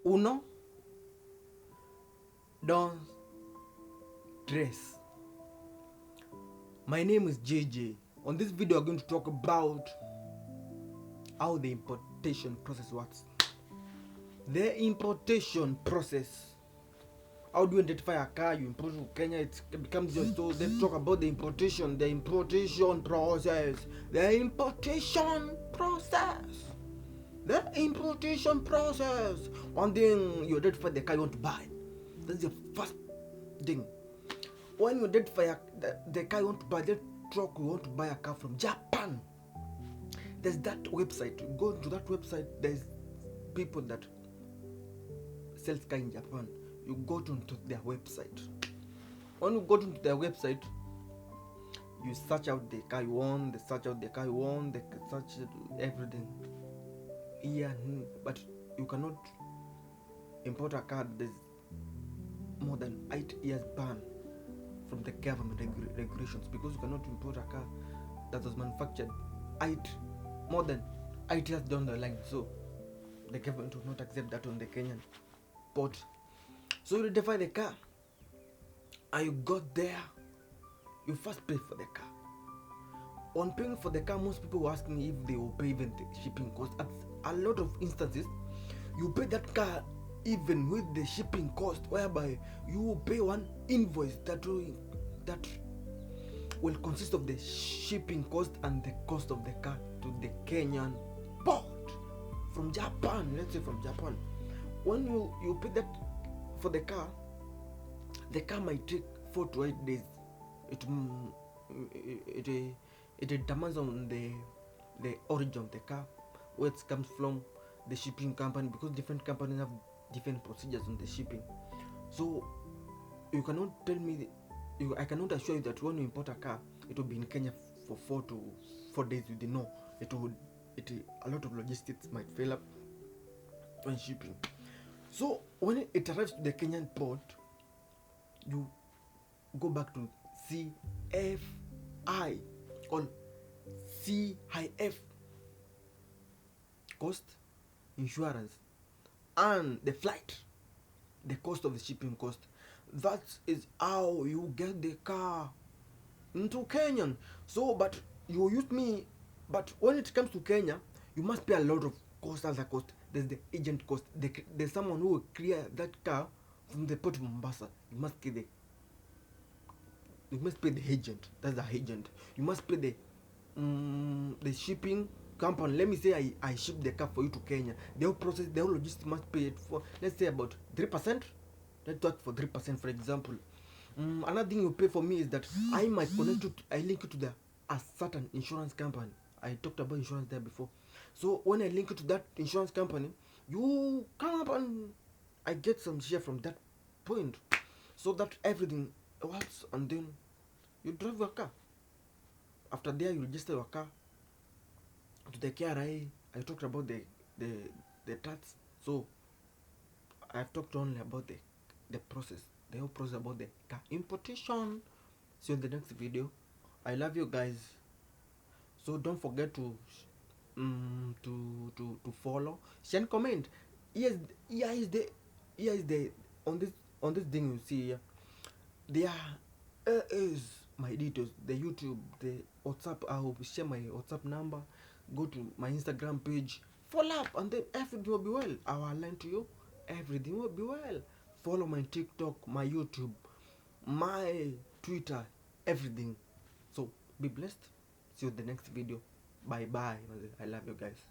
Uno, dos, tres. My name is JJ. On this video, I'm going to talk about how the importation process works. The importation process. How do you identify a car you import to Kenya? It becomes your store. Let's talk about the importation process. The importation process. The importation process. One thing, you identify the car you want to buy. That's the first thing. When you identify the car you want to buy, the truck you want to buy a car from Japan, there's that website. You go to that website, there's people that sell car in Japan. You go to their website. When you go to their website, you search out the car you want, they search everything. Yeah, but you cannot import a car that's more than 8 years ban from the government regulations, because you cannot import a car that was manufactured more than 8 years down the line. So the government will not accept that on the Kenyan port. So you identify the car, and you got there. You first pay for the car. On paying for the car, most people were asking if they will pay even the shipping cost. At a lot of instances, you pay that car even with the shipping cost, whereby you will pay one invoice that will consist of the shipping cost and the cost of the car to the Kenyan port from Japan. Let's say from Japan. When you pay that for the car might take 4 to 8 days. It determines on the origin of the car, where it comes from, the shipping company, because different companies have different procedures on the shipping. So you cannot tell me, I cannot assure you that when you import a car, it will be in Kenya for 4 days. You didn't know a lot of logistics might fail up when shipping. So when it arrives to the Kenyan port, you go back to CFI or CIF, cost, insurance, and the flight, the cost of the shipping cost. That is how you get the car into Kenyan. So, but you use me, but when it comes to Kenya, you must pay a lot of cost. As a cost, there's the agent cost. There's someone who will clear that car from the port of Mombasa. You must pay the agent. That's the agent. You must pay the shipping company. Let me say I ship the car for you to Kenya. The whole process, the whole logistics must pay it for, let's say, about 3%. Let's talk for 3%, for example. Another thing you pay for me is that I might connect you. I link you to a certain insurance company. I talked about insurance there before. So when I link you to that insurance company, you come up and I get some share from that point, so that everything works, and then you drive your car. After there, you register your car to the KRA. I talked about the tax. So I've talked only about the process, the whole process about the car importation. See you in the next video. I love you guys. So don't forget to follow, share, and comment. Here is the on this thing you see here. There is my details, the YouTube, the WhatsApp. I will share my WhatsApp number. Go to my Instagram page, follow up, and then everything will be well. I will align to you. Everything will be well. Follow my TikTok, my YouTube, my Twitter, everything. So be blessed. See you in the next video. Bye bye. I love you guys.